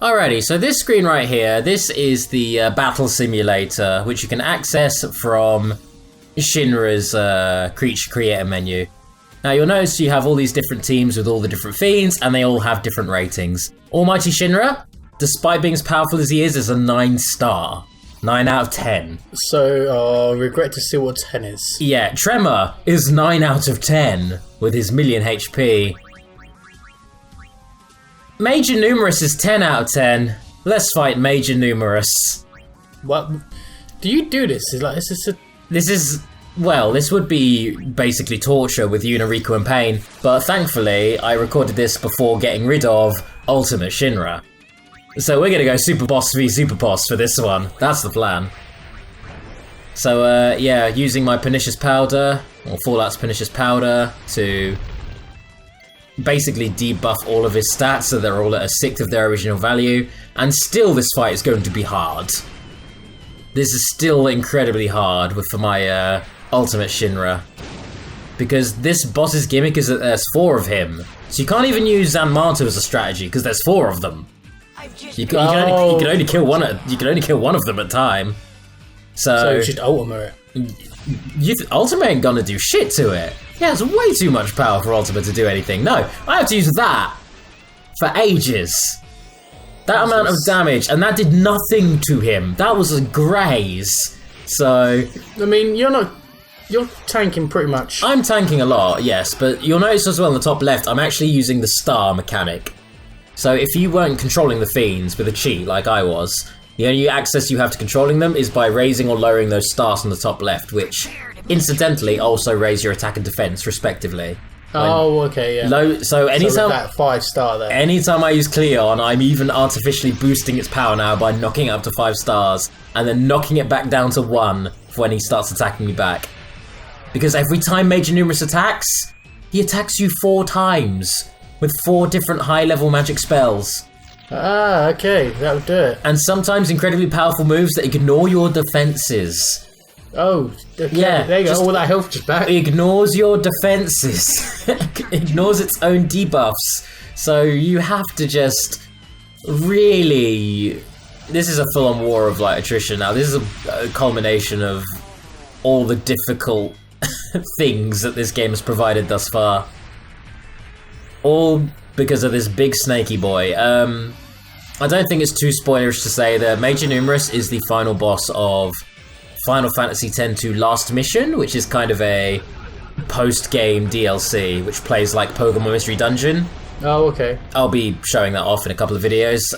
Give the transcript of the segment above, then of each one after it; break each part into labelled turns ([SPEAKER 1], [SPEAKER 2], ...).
[SPEAKER 1] Alrighty, so this screen right here, this is the battle simulator, which you can access from Shinra's creature creator menu. Now you'll notice you have all these different teams with all the different fiends, and they all have different ratings. Almighty Shinra, despite being as powerful as he is a 9-star. 9 out of 10.
[SPEAKER 2] So, regret to see what 10 is.
[SPEAKER 1] Yeah, Tremor is 9 out of 10 with his million HP. Major Numerous is 10 out of 10. Let's fight Major Numerous.
[SPEAKER 2] What? Do you do this?
[SPEAKER 1] This would be basically torture with Unariku and Pain, but thankfully I recorded this before getting rid of Ultimate Shinra. So we're gonna go Super Boss v Super Boss for this one. That's the plan. So yeah, using my Pernicious Powder, or Fallout's Pernicious Powder, to basically debuff all of his stats so they're all at a sixth of their original value, and still this fight is going to be hard. This is still incredibly hard for my Ultimate Shinra, because this boss's gimmick is that there's 4 of him, so you can't even use Zanmato as a strategy because there's 4 of them. You can only kill one. You can only kill one of them at a time. So
[SPEAKER 2] you should ultimate it.
[SPEAKER 1] Ultimate ain't gonna do shit to it. Yeah, it's way too much power for Ultimate to do anything. No, I have to use that for ages. That amount of damage, and that did nothing to him. That was a graze. So
[SPEAKER 2] I mean, you're tanking pretty much.
[SPEAKER 1] I'm tanking a lot, yes, but you'll notice as well in the top left, I'm actually using the star mechanic. So if you weren't controlling the fiends with a cheat like I was, the only access you have to controlling them is by raising or lowering those stars on the top left, which incidentally also raise your attack and defense respectively.
[SPEAKER 2] Okay, yeah.
[SPEAKER 1] So anytime
[SPEAKER 2] that 5-star there.
[SPEAKER 1] Anytime I use Cleon, I'm even artificially boosting its power now by knocking it up to 5 stars and then knocking it back down to 1 when he starts attacking me back. Because every time Major Numerous attacks, he attacks you 4 times with 4 different high-level magic spells.
[SPEAKER 2] Ah, okay, that would do it.
[SPEAKER 1] And sometimes incredibly powerful moves that ignore your defenses.
[SPEAKER 2] Oh, okay.
[SPEAKER 1] Yeah,
[SPEAKER 2] there you go. All that health just back.
[SPEAKER 1] Ignores your defenses. Ignores its own debuffs. So you have to just really... This is a full-on war of attrition now. This is a culmination of all the difficult things that this game has provided thus far. All because of this big snaky boy. I don't think it's too spoilerish to say that Major Numerous is the final boss of Final Fantasy X-2 Last Mission, which is kind of a post-game DLC, which plays like Pokemon Mystery Dungeon.
[SPEAKER 2] Oh, okay.
[SPEAKER 1] I'll be showing that off in a couple of videos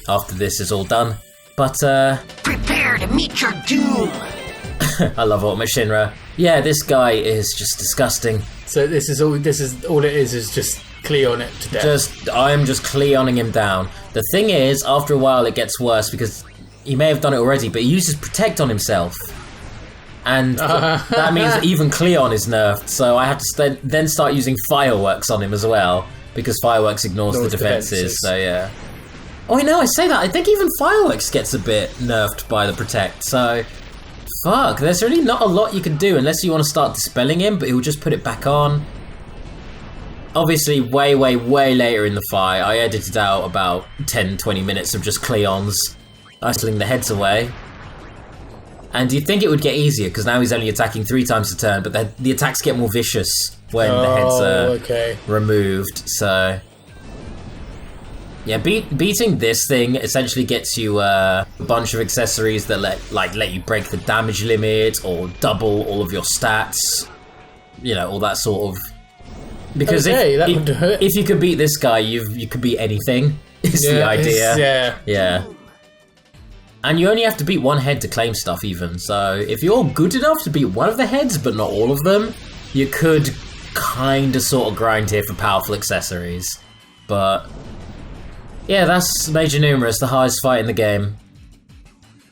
[SPEAKER 1] after this is all done. But,
[SPEAKER 3] prepare to meet your doom!
[SPEAKER 1] I love Ultimate Shinra. Yeah, this guy is just disgusting.
[SPEAKER 2] So this is all it is just Cleon it to death.
[SPEAKER 1] I'm just Cleoning him down. The thing is, after a while it gets worse because he may have done it already, but he uses Protect on himself. And that means that even Cleon is nerfed, so I have to then start using Fireworks on him as well, because Fireworks ignores the defenses, so yeah. Oh, I know, I say that, I think even Fireworks gets a bit nerfed by the Protect, so... Fuck, there's really not a lot you can do unless you want to start dispelling him, but he'll just put it back on. Obviously, way later in the fight, I edited out about 10-20 minutes of just Cleons isolating the heads away. And you'd think it would get easier, because now he's only attacking 3 times a turn, but the attacks get more vicious when the heads are removed, so... Yeah, beating this thing essentially gets you a bunch of accessories that let you break the damage limit, or double all of your stats. You know, all that sort of... Because if you could beat this guy, you could beat anything, is the idea. Yeah. And you only have to beat 1 head to claim stuff even, so if you're good enough to beat 1 of the heads, but not all of them, you could kinda sort of grind here for powerful accessories. But yeah, that's Major Numerous, the hardest fight in the game.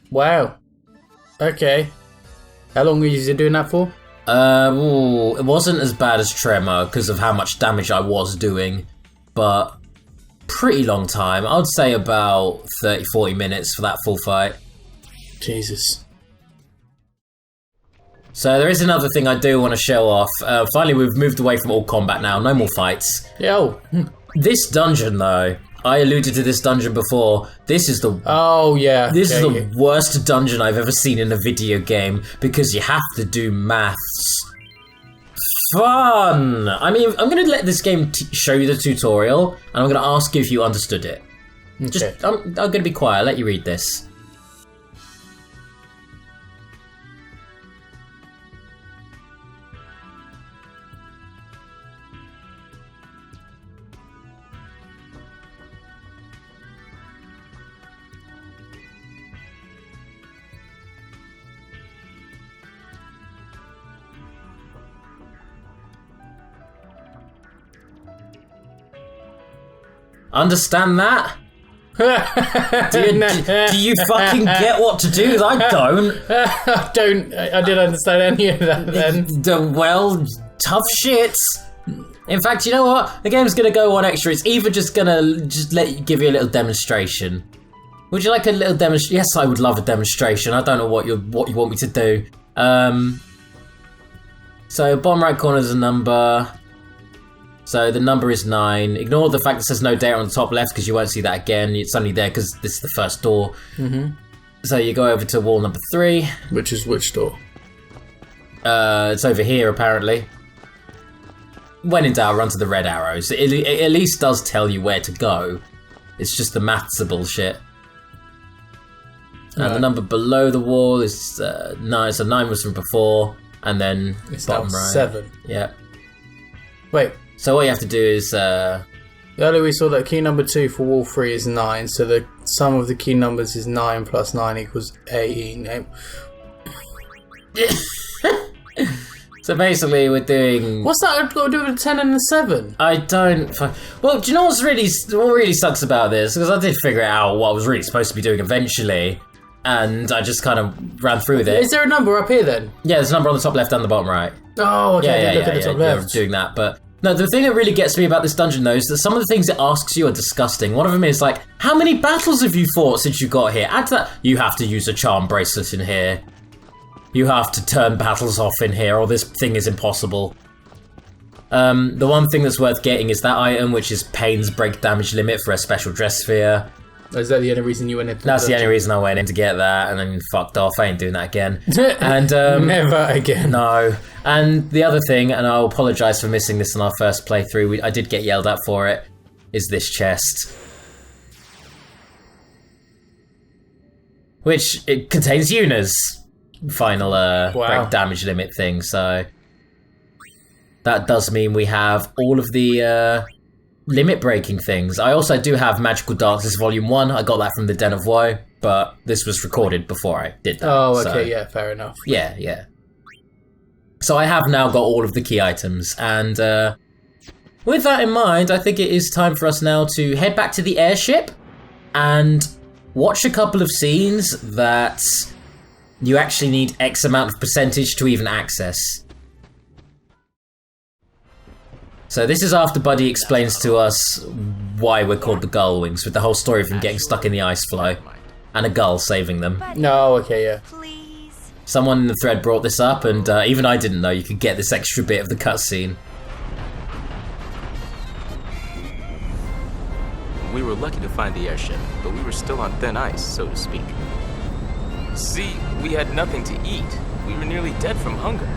[SPEAKER 2] Wow. Okay. How long were you doing that for?
[SPEAKER 1] It wasn't as bad as Tremor because of how much damage I was doing, but pretty long time. I would say about 30-40 minutes for that full fight.
[SPEAKER 2] Jesus.
[SPEAKER 1] So there is another thing I do want to show off. Finally, we've moved away from all combat now. No more fights.
[SPEAKER 2] Yeah.
[SPEAKER 1] This dungeon, though, I alluded to this dungeon before. This is the
[SPEAKER 2] Oh, yeah.
[SPEAKER 1] This is the worst dungeon I've ever seen in a video game because you have to do maths. Fun! I mean, I'm going to let this game show you the tutorial, and I'm going to ask you if you understood it.
[SPEAKER 2] Okay.
[SPEAKER 1] Just, I'm going to be quiet. I'll let you read this. Understand that? Do you fucking get what to do? 'Cause I don't.
[SPEAKER 2] I didn't understand any of that then.
[SPEAKER 1] Well, tough shit. In fact, you know what? The game's gonna go one extra. It's either just gonna give you a little demonstration. Would you like a little demonstration? Yes, I would love a demonstration. I don't know what you want me to do. So bottom right corner is a number. So the number is 9. Ignore the fact that there's no data on the top left because you won't see that again. It's only there because this is the first door. Mm-hmm. So you go over to wall number 3.
[SPEAKER 2] Which is which door?
[SPEAKER 1] It's over here apparently. When in doubt, run to the red arrows. It at least does tell you where to go. It's just the maths of bullshit. And the number below the wall is 9. So 9 was from before, and then
[SPEAKER 2] It's
[SPEAKER 1] bottom
[SPEAKER 2] now
[SPEAKER 1] right.
[SPEAKER 2] 7.
[SPEAKER 1] Yeah.
[SPEAKER 2] Wait.
[SPEAKER 1] So what you have to do is.
[SPEAKER 2] Earlier we saw that key number 2 for wall 3 is 9, so the sum of the key numbers is 9 plus 9 equals 18.
[SPEAKER 1] So basically, we're doing.
[SPEAKER 2] What's that got to do with a 10 and a 7?
[SPEAKER 1] I don't. Well, do you know what really sucks about this? Because I did figure out what I was really supposed to be doing eventually, and I just kind of ran through with it.
[SPEAKER 2] Is there a number up here then?
[SPEAKER 1] Yeah, there's a number on the top left and the bottom right.
[SPEAKER 2] Oh, okay. I did look at the top left.
[SPEAKER 1] You're doing that, but. No, the thing that really gets me about this dungeon, though, is that some of the things it asks you are disgusting. One of them is like, how many battles have you fought since you got here? Add to that, you have to use a charm bracelet in here. You have to turn battles off in here, or this thing is impossible. The one thing that's worth getting is that item, which is Pain's break damage limit for a special dress sphere.
[SPEAKER 2] Is that the only reason you went into
[SPEAKER 1] That's the only reason I went in to get that, and then fucked off. I ain't doing that again. And
[SPEAKER 2] never again.
[SPEAKER 1] No. And the other thing, and I'll apologise for missing this in our first playthrough, I did get yelled at for it, is this chest. Which, it contains Yuna's final break damage limit thing, so... That does mean we have all of the limit breaking things. I also do have Magical Dances Volume 1, I got that from the Den of Woe, but this was recorded before I did that.
[SPEAKER 2] Oh, okay, yeah, fair enough.
[SPEAKER 1] Yeah. So I have now got all of the key items, and with that in mind, I think it is time for us now to head back to the airship and watch a couple of scenes that you actually need X amount of percentage to even access. So this is after Buddy explains to us why we're called the Gullwings, with the whole story of them getting stuck in the ice floe, and a gull saving them.
[SPEAKER 2] No, okay, yeah.
[SPEAKER 1] Someone in the thread brought this up, and even I didn't know you could get this extra bit of the cutscene.
[SPEAKER 4] We were lucky to find the airship, but we were still on thin ice, so to speak. See, we had nothing to eat. We were nearly dead from hunger.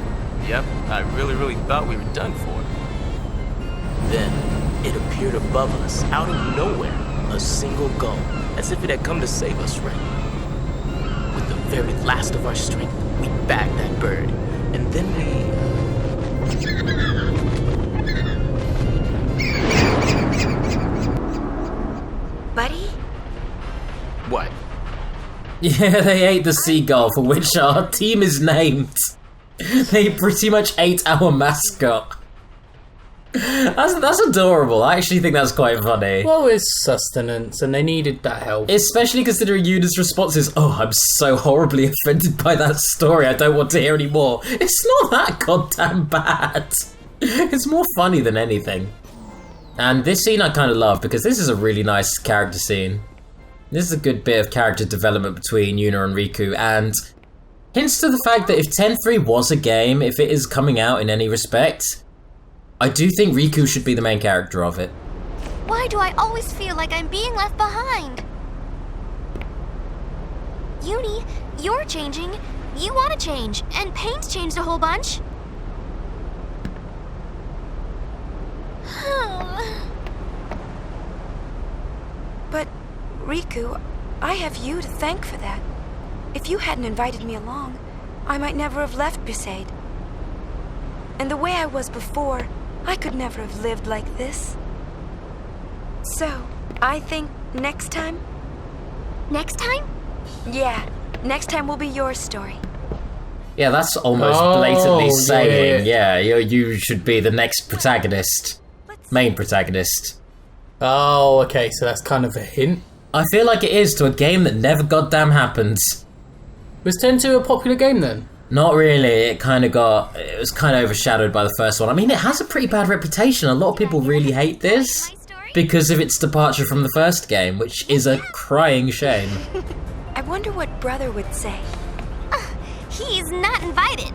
[SPEAKER 4] Yep, I really thought we were done for. Then, it appeared above us, out of nowhere, a single gull, as if it had come to save us, right? With the very last of our strength, we bagged that bird, and then
[SPEAKER 3] Buddy?
[SPEAKER 4] What?
[SPEAKER 1] Yeah, they ate the seagull for which our team is named. They pretty much ate our mascot. That's adorable. I actually think that's quite funny.
[SPEAKER 2] Well, it's sustenance, and they needed that help.
[SPEAKER 1] Especially considering Yuna's response is, oh, I'm so horribly offended by that story, I don't want to hear any more. It's not that goddamn bad. It's more funny than anything. And this scene I kind of love, because this is a really nice character scene. This is a good bit of character development between Yuna and Riku, and hints to the fact that if 10-3 was a game, if it is coming out in any respect, I do think Riku should be the main character of it.
[SPEAKER 3] Why do I always feel like I'm being left behind? Uni, you're changing. You want to change, and Pain's changed a whole bunch.
[SPEAKER 5] But, Riku, I have you to thank for that. If you hadn't invited me along, I might never have left Besaid. And the way I was before, I could never have lived like this. So, I think next time?
[SPEAKER 3] Next time?
[SPEAKER 5] Yeah, next time will be your story.
[SPEAKER 1] Yeah, that's almost blatantly saying, you should be the next protagonist. Main protagonist.
[SPEAKER 2] Oh, okay, so that's kind of a hint.
[SPEAKER 1] I feel like it is to a game that never goddamn happens.
[SPEAKER 2] Was 10-2 a popular game then?
[SPEAKER 1] Not really. It was kind of overshadowed by the first one. I mean, it has a pretty bad reputation. A lot of people really hate this because of its departure from the first game, which is a crying shame.
[SPEAKER 5] I wonder what Brother would say.
[SPEAKER 3] He's not invited.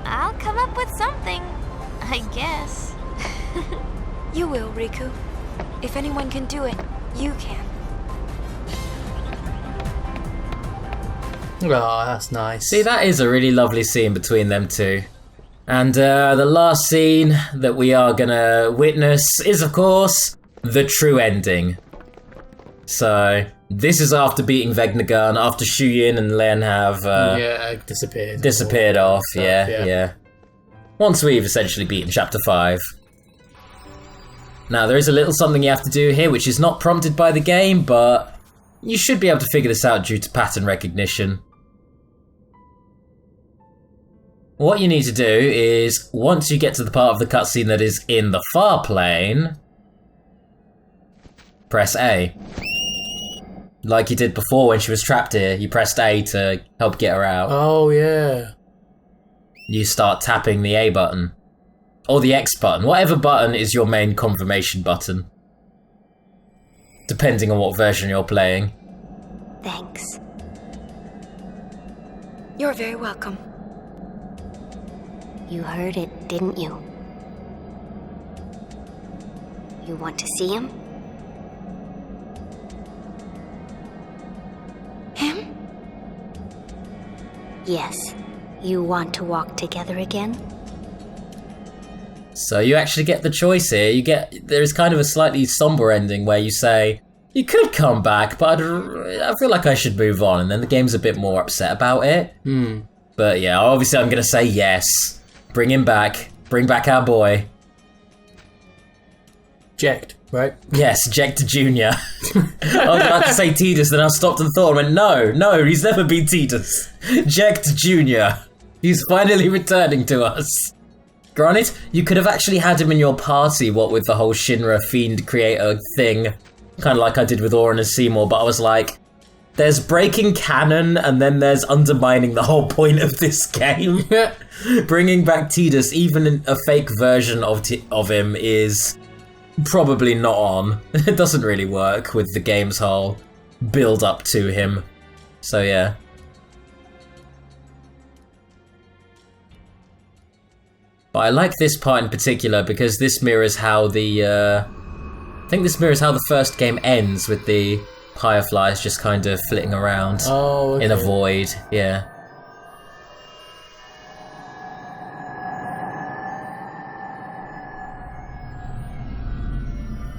[SPEAKER 3] I'll come up with something, I guess.
[SPEAKER 5] You will, Riku. If anyone can do it, you can.
[SPEAKER 2] Oh, that's nice.
[SPEAKER 1] See, that is a really lovely scene between them two. And the last scene that we are gonna witness is, of course, the true ending. So, this is after beating Vegnagun, after Shuyin and Len have... disappeared off, yeah. Once we've essentially beaten Chapter 5. Now, there is a little something you have to do here, which is not prompted by the game, but you should be able to figure this out due to pattern recognition. What you need to do is, once you get to the part of the cutscene that is in the far plane, press A. Like you did before when she was trapped here, you pressed A to help get her out.
[SPEAKER 2] Oh, yeah.
[SPEAKER 1] You start tapping the A button. Or the X button. Whatever button is your main confirmation button. Depending on what version you're playing.
[SPEAKER 5] Thanks. You're very welcome.
[SPEAKER 3] You heard it, didn't you? You want to see him?
[SPEAKER 5] Him?
[SPEAKER 3] Yes. You want to walk together again?
[SPEAKER 1] So you actually get the choice here. There's kind of a slightly somber ending where you say, you could come back, but I feel like I should move on. And then the game's a bit more upset about it. But yeah, obviously I'm going to say yes. Bring him back. Bring back our boy.
[SPEAKER 2] Jecht, right?
[SPEAKER 1] Yes, Jecht Jr. I was about to say Tidus, then I stopped and thought and went, no, he's never been Tidus. Jecht Jr. He's finally returning to us. Granted, you could have actually had him in your party, what with the whole Shinra Fiend Creator thing. Kind of like I did with Auron and Seymour, but I was like, there's breaking canon and then there's undermining the whole point of this game. Bringing back Tidus, even in a fake version of him, is probably not on. It doesn't really work with the game's whole build up to him. So yeah. But I like this part in particular because this mirrors how the first game ends with the fireflies just kind of flitting around in a void. Yeah.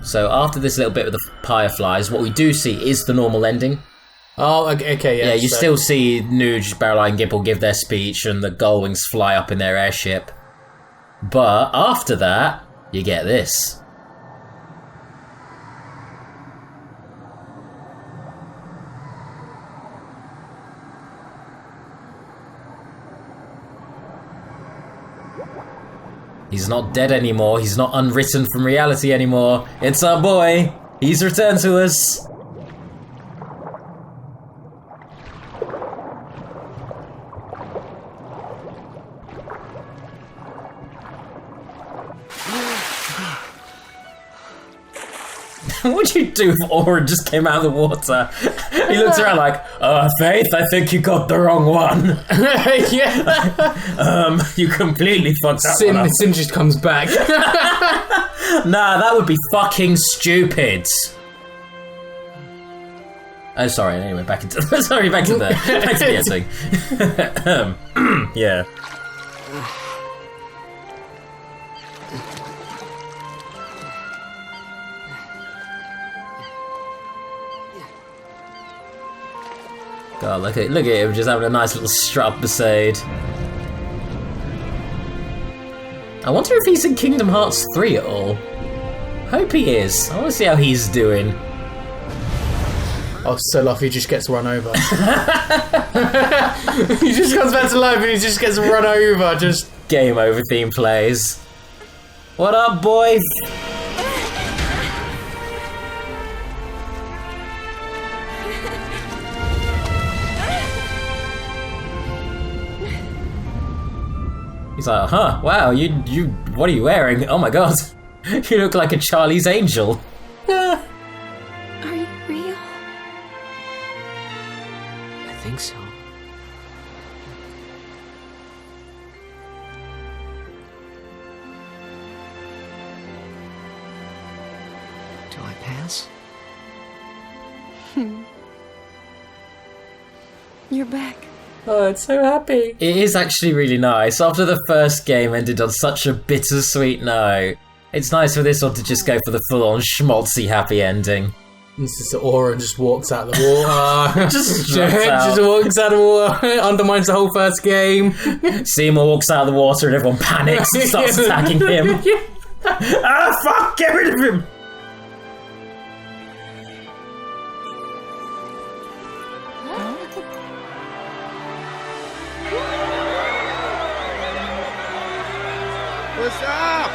[SPEAKER 1] So after this little bit with the fireflies, what we do see is the normal ending.
[SPEAKER 2] Oh, okay, yeah.
[SPEAKER 1] Yeah, you still see Nuge, Barreleye, and Gimple give their speech, and the Gullwings fly up in their airship. But after that, you get this. He's not dead anymore. He's not unwritten from reality anymore. It's our boy. He's returned to us. What'd you do if Aura just came out of the water? He looks around like, Faith, I think you got the wrong one.
[SPEAKER 2] Yeah.
[SPEAKER 1] You completely fucked up.
[SPEAKER 2] Sin just comes back.
[SPEAKER 1] Nah, that would be fucking stupid. Oh, sorry. Anyway, back into the ending. Yeah. God, look at him just having a nice little strut beside. I wonder if he's in Kingdom Hearts 3 at all. Hope he is. I want to see how he's doing.
[SPEAKER 2] Oh, so Luffy just gets run over. He just comes back to life and he just gets run over. Just
[SPEAKER 1] game over theme plays. What up, boy? He's like, huh, wow, you, what are you wearing? Oh my god, you look like a Charlie's Angel.
[SPEAKER 5] Are you real?
[SPEAKER 6] I think so. Do I pass?
[SPEAKER 5] You're back.
[SPEAKER 2] oh, it's so happy.
[SPEAKER 1] It is actually really nice. After the first game ended on such a bittersweet note, it's nice for this one to just go for the full-on schmaltzy happy ending.
[SPEAKER 2] This is Aura and just walks out the water.
[SPEAKER 1] Just
[SPEAKER 2] just walks out of the water. Undermines the whole first game.
[SPEAKER 1] Seymour walks out of the water and everyone panics and starts attacking him. Ah, fuck! Get rid of him!
[SPEAKER 7] What's up?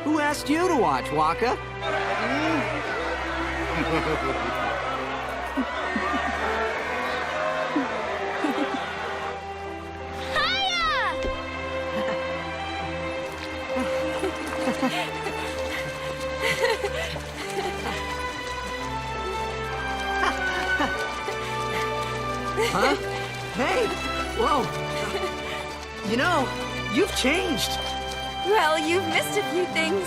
[SPEAKER 6] Who asked you to watch, Waka? Huh? Hey! Whoa! You know, you've changed.
[SPEAKER 5] Well, you've missed a few things.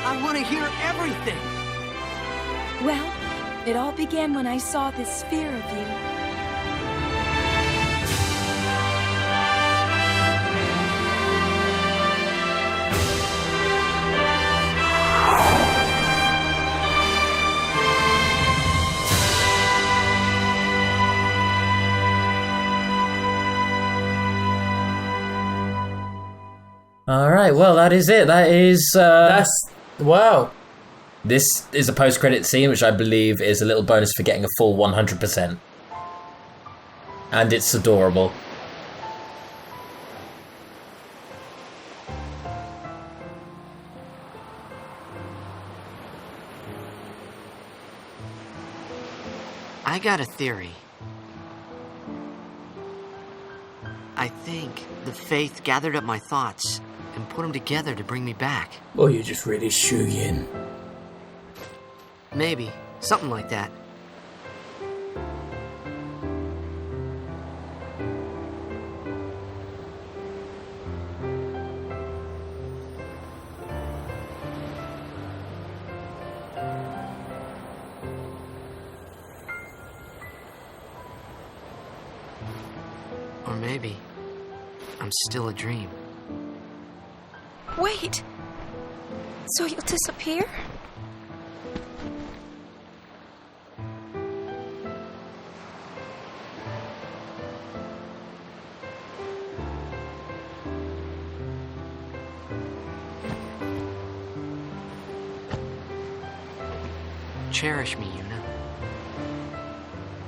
[SPEAKER 6] I want to hear everything.
[SPEAKER 5] Well, it all began when I saw this sphere of you.
[SPEAKER 1] Alright, well, that is it. That is...
[SPEAKER 2] That's... Wow.
[SPEAKER 1] This is a post-credit scene, which I believe is a little bonus for getting a full 100%. And it's adorable.
[SPEAKER 6] I got a theory. I think the faith gathered up my thoughts and put them together to bring me back.
[SPEAKER 2] Or you're just really Shuyin.
[SPEAKER 6] Maybe. Something like that. Or maybe I'm still a dream.
[SPEAKER 5] Wait! So you'll disappear?
[SPEAKER 6] Cherish me, Yuna.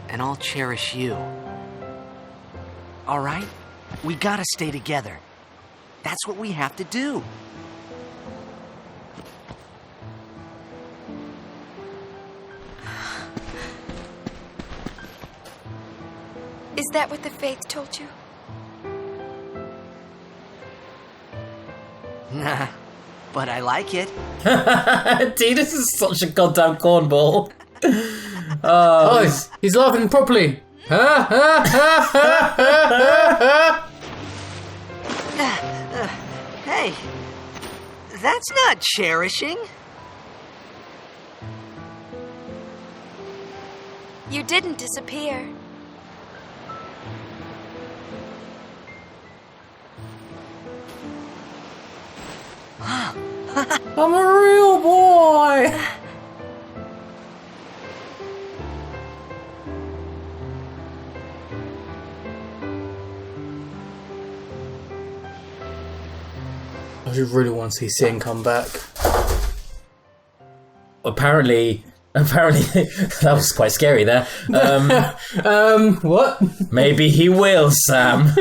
[SPEAKER 6] And I'll cherish you. All right? We gotta stay together. That's what we have to do.
[SPEAKER 5] Is that what the faith told you?
[SPEAKER 6] Nah, but I like it.
[SPEAKER 1] This is such a goddamn cornball.
[SPEAKER 2] Oh, he's laughing properly.
[SPEAKER 6] Hey, that's not cherishing.
[SPEAKER 5] You didn't disappear.
[SPEAKER 1] I'm a real boy.
[SPEAKER 2] I just really want to see Sin come back.
[SPEAKER 1] Apparently, that was quite scary there.
[SPEAKER 2] What?
[SPEAKER 1] Maybe he will, Sam.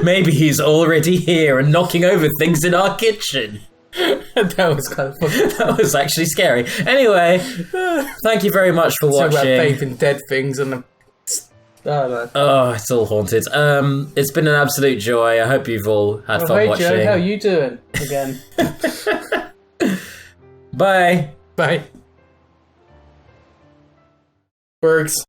[SPEAKER 1] Maybe he's already here and knocking over things in our kitchen.
[SPEAKER 2] That was kind of funny.
[SPEAKER 1] That was actually scary. Anyway, thank you very much for
[SPEAKER 2] Talk
[SPEAKER 1] watching.
[SPEAKER 2] about faith in dead things and the...
[SPEAKER 1] Oh, it's all haunted. It's been an absolute joy. I hope you've all had fun
[SPEAKER 2] hey
[SPEAKER 1] watching.
[SPEAKER 2] Joe, how you doing again?
[SPEAKER 1] Bye.
[SPEAKER 2] Bye. Bergs.